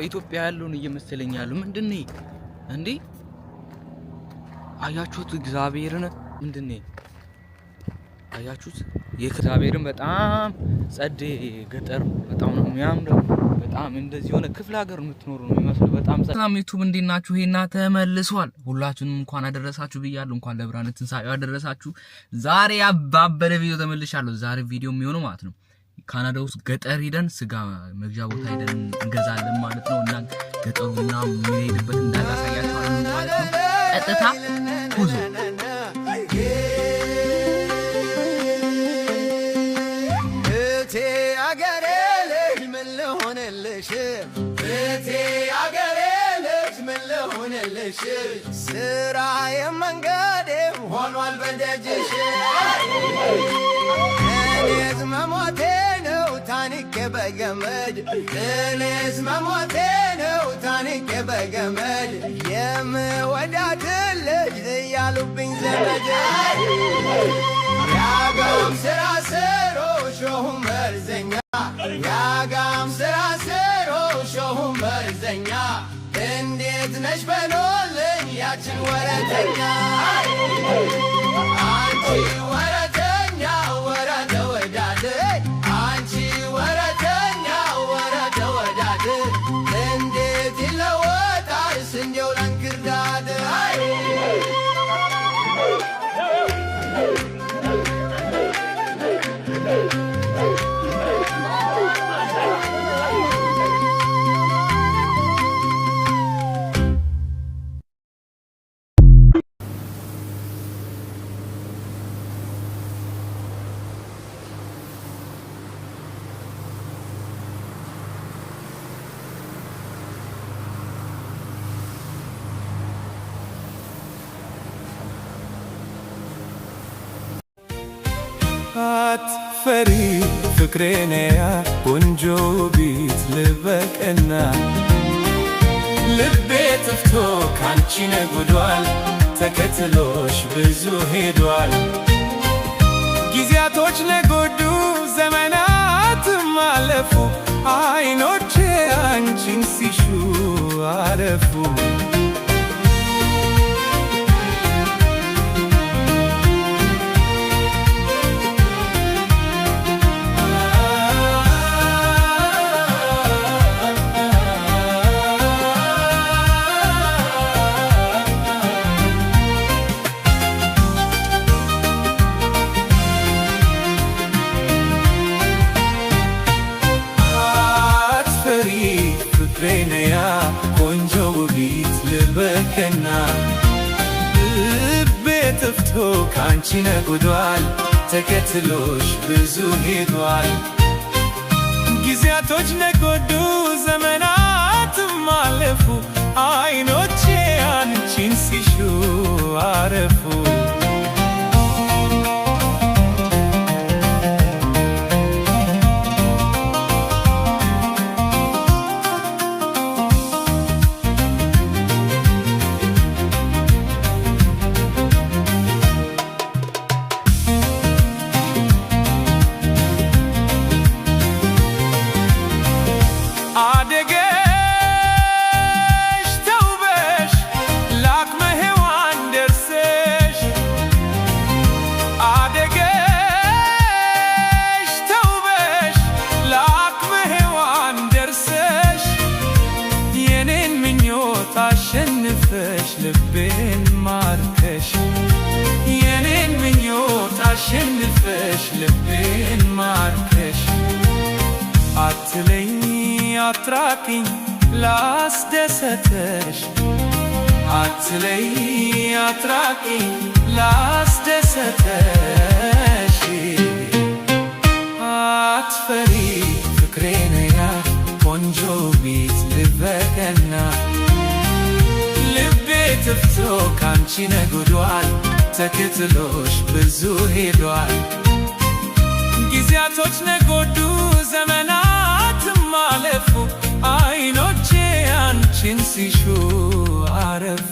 ኢትዮጵያ ያለውን እየመሰለኝ ያለው ምንድነው እንዴ? አያችሁት? እግዚአብሔርን ምንድነው አያችሁት? የእግዚአብሔርን በጣም ጸዴ ገጠር በጣም ነው የሚያምረው። በጣም እንደዚህ ሆነ ክፍለ ሀገር የምትኖሩ ነው የሚመስለው። በጣም ሰላም ዩቲዩብ እንዴት ናችሁ? ሄና ተመልሷል። ሁላችሁንም እንኳን አደረሳችሁ ብያለሁ። እንኳን ለብርሃነ ትንሣኤው አደረሳችሁ። ዛሬ አባበለ ቪዲዮ ተመልሻለሁ። ዛሬ ቪዲዮ የሚሆነው ማለት ነው ካናዳ ውስጥ ገጠር ሄደን ስጋ መግዣ ቦታ ሄደን እንገዛለን ማለት ነው። እና ገጠሩና የምንሄድበት እንዳላሳያችኋለሁ ማለት ነው። ቀጥታ ጉዞ ስራ የመንገዴ ሆኗል በደጅሽ እኔስ መሞቴ ነው ታንቄ በገመድ እኔስ መሞቴ ነው ታንቄ በገመድ የምወዳት ልጅ እያሉብኝ ዘመድ ያጋም ስራ ስሮ ሾሁ መርዘኛ ያጋም ስራ ስሮ ሾሁ መርዘኛ እንዴት ነሽ በሎልኝ ያችን ወረተኛ አንቺ ወረተኛ ወረደ ወዳድ አንቺ ወረተኛ ወረደ ወዳድ እንዴት ይለወጣል ስንዴው ለእንክርዳድ አትፈሪ ፍቅሬነያ ቆንጆ ቢት ልበቀና ልቤ ጥፍቶ ካንቺ ነጉዷል ተከትሎሽ ብዙ ሄዷል ጊዜያቶች ነጎዱ ዘመናትም አለፉ አይኖቼ አንቺን ሲሹ አለፉ ፍቅሬነያ ቆንጆ ቢት ልበቀና ልቤ ጥፍቶ ካንቺ ነጉዷል ተከትሎሽ ብዙ ሄዷል ጊዜያቶች ነጎዱ ዘመናትም አለፉ አይኖቼ አንቺን ሲሹ አረፉ አሸንፈሽ ልቤን ማርከሽ የኔን ምኞት አሸንፈሽ ልቤን ማርከሽ አትለኝ አትራቂኝ ላስደሰተሽ አትለኝ አትራቂኝ ላስደሰተሽ አትፈሪ ፍቅሬነያ ቆንጆ ቢት ልበቀና ልቤ ጥፍቶ ካንቺ ነጉዷል ተከትሎሽ ብዙ ሄዷል ጊዜያቶች ነጎዱ ዘመናትም አለፉ አይኖቼ አንቺን ሲሹ አረፉ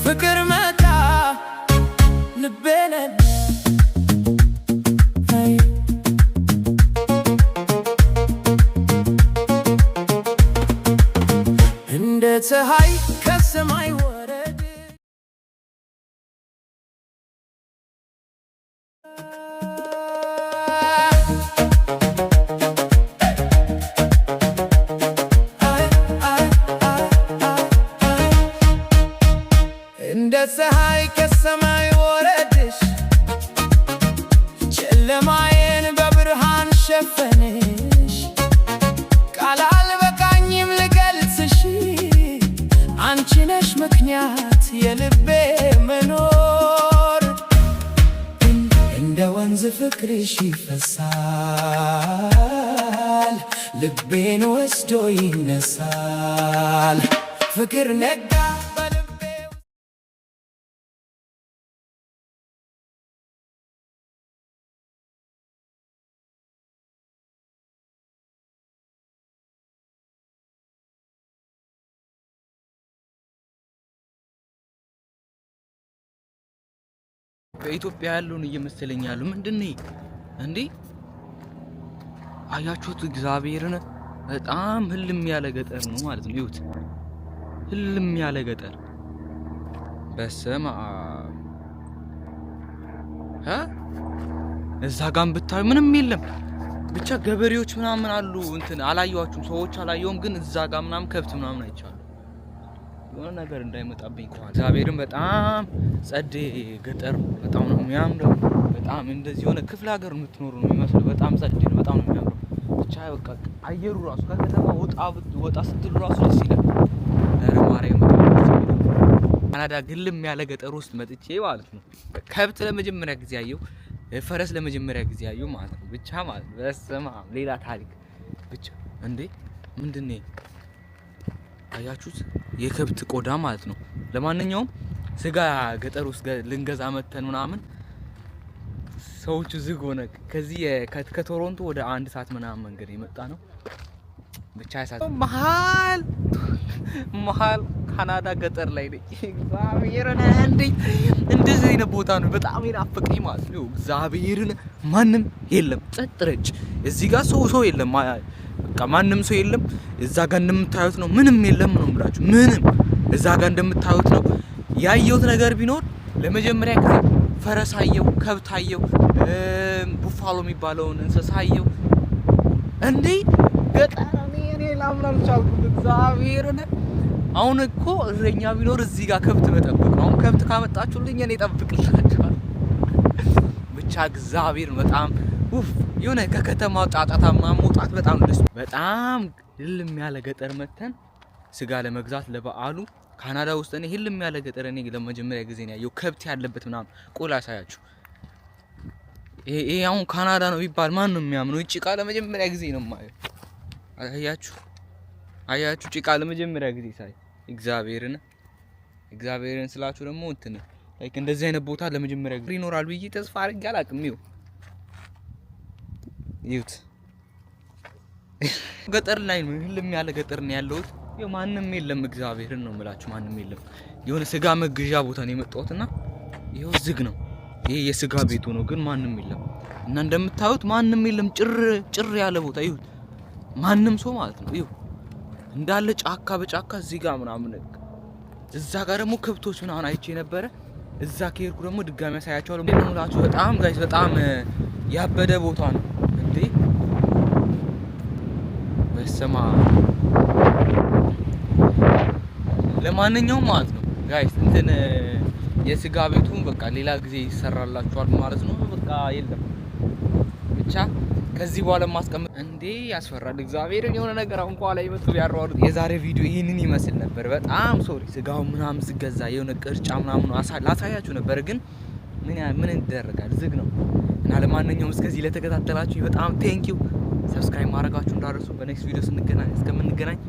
ፍቅር መጣ ልቤን እንደ ፀሐይ ከሰማይ ወረደ እንደ ፀሐይ ከሰማይ ወረድሽ ጨለማዬን በብርሃን ሸፈንሽ ቃል አልበቃኝም ልገልጽሽ አንቺ ነሽ ምክንያት የልቤ መኖር እንደ ወንዝ ፍቅርሽ ይፈሳል ልቤን ወስዶ ይነሳል ፍቅር ነጋ በኢትዮጵያ ያለውን እየመሰለኝ ያለው ምንድነው እንዴ? አያችሁት? እግዚአብሔርን በጣም ህልም ያለ ገጠር ነው ማለት ነው። ይሁት ህልም ያለ ገጠር በስመ አብ እዛ ጋር ብታዩ ምንም የለም። ብቻ ገበሬዎች ምናምን አሉ። እንትን አላየዋችሁም? ሰዎች አላየውም፣ ግን እዛ ጋር ምናምን ከብት ምናምን አይቻሉ። የሆነ ነገር እንዳይመጣብኝ እንኳን እግዚአብሔርን በጣም ጸዴ ገጠር በጣም ነው የሚያምረው። በጣም እንደዚህ የሆነ ክፍለ ሀገር የምትኖሩ ነው የሚመስለው። በጣም ጸዴ ነው፣ በጣም ነው የሚያምረው። ብቻ በቃ አየሩ ራሱ ከከተማ ወጣ ስትሉ ራሱ ደስ ይላል። ለማርያም ካናዳ ግልም ያለ ገጠር ውስጥ መጥቼ ማለት ነው ከብት ለመጀመሪያ ጊዜ ያየው፣ ፈረስ ለመጀመሪያ ጊዜ ያየው ማለት ነው። ብቻ ማለት ነው በስመ አብ ሌላ ታሪክ ብቻ። እንዴ ምንድነው አያችሁት? የከብት ቆዳ ማለት ነው። ለማንኛውም ስጋ ገጠር ውስጥ ልንገዛ መተን ምናምን ሰዎቹ ዝግ ሆነ። ከዚህ ከቶሮንቶ ወደ 1 ሰዓት ምናምን መንገድ የመጣ ነው። ብቻ ያሳት መሀል ካናዳ ገጠር ላይ ነኝ። እግዚአብሔርን እንደዚህ አይነት ቦታ ነው በጣም ይናፍቀኝ ማለት ነው። እግዚአብሔርን ማንም የለም፣ ጸጥ ረጭ። እዚህ ጋር ሰው የለም፣ በቃ ማንም ሰው የለም። እዛ ጋር እንደምታዩት ነው፣ ምንም የለም ነው የምላችሁ። ምንም እዛ ጋር እንደምታዩት ነው። ያየሁት ነገር ቢኖር ለመጀመሪያ ጊዜ ፈረስ አየሁ፣ ከብት አየሁ፣ ቡፋሎ የሚባለውን እንስሳ አየሁ። እንዴ ገጠር እኔ ላምናም ቻልኩት እግዚአብሔርን። አሁን እኮ እረኛ ቢኖር እዚህ ጋር ከብት መጠበቅ ነው። አሁን ከብት ካመጣችሁልኝ እኔ እጠብቅላችኋለሁ። ብቻ እግዚአብሔር በጣም የሆነ ከከተማው ጫጫታ መውጣት በጣም ደስ በጣም ህልም ያለ ገጠር መተን ስጋ ለመግዛት ለበዓሉ ካናዳ ውስጥ እኔ ህልም ያለ ገጠር እኔ ለመጀመሪያ ጊዜ ነው ያየው። ከብት ያለበት ምናምን ቆላ ሳያችሁ ይሄ አሁን ካናዳ ነው ቢባል ማን ነው የሚያምነው? ጭቃ ለመጀመሪያ ጊዜ ነው የማየው። አያችሁ ጭቃ ለመጀመሪያ ጊዜ ሳይ እግዚአብሔርን ስላችሁ ደግሞ እንትን ላይክ እንደዚህ አይነት ቦታ ለመጀመሪያ ጊዜ ይኖራል ብዬ ተስፋ አድርጌ አላውቅም። ይሁት ገጠር ላይ ነው ህልም ያለ ገጠር ነው ያለሁት። ማንም የለም፣ እግዚአብሔርን ነው የምላችሁ ማንም የለም። የሆነ ስጋ መግዣ ቦታ ነው የመጣሁትና ይሄው ዝግ ነው። ይሄ የስጋ ቤቱ ነው፣ ግን ማንም የለም። እና እንደምታዩት ማንም የለም፣ ጭር ያለ ቦታ ይሁት ማንም ሰው ማለት ነው። ይሁ እንዳለ ጫካ በጫካ እዚህ ጋር ምናምን እዛ ጋር ደግሞ ከብቶች ምናምን አይቼ ነበረ። እዛ ከሄድኩ ደግሞ ድጋሚ ያሳያቸዋለሁ። እንደምላችሁ በጣም ጋይስ በጣም ያበደ ቦታ ነው እንዴ! በስማ ለማንኛውም ማለት ነው ጋይስ እንትን የስጋ ቤቱን በቃ ሌላ ጊዜ ይሰራላችኋል ማለት ነው። በቃ የለም ብቻ ከዚህ በኋላ ማስቀመጥ እንዴ ያስፈራል። እግዚአብሔርን የሆነ ነገር አሁን ኋላ ይመጡ ያሯሩት። የዛሬ ቪዲዮ ይሄንን ይመስል ነበር። በጣም ሶሪ ስጋው ምናምን ስገዛ የሆነ ቅርጫ ምናምን ላሳያችሁ ነበር፣ ግን ምን ይደረጋል ዝግ ነው። እና ለማንኛውም እስከዚህ ለተከታተላችሁ በጣም ቴንኪው። ሰብስክራይብ ማድረጋችሁ እንዳትረሱ። በኔክስት ቪዲዮ እስከምንገናኝ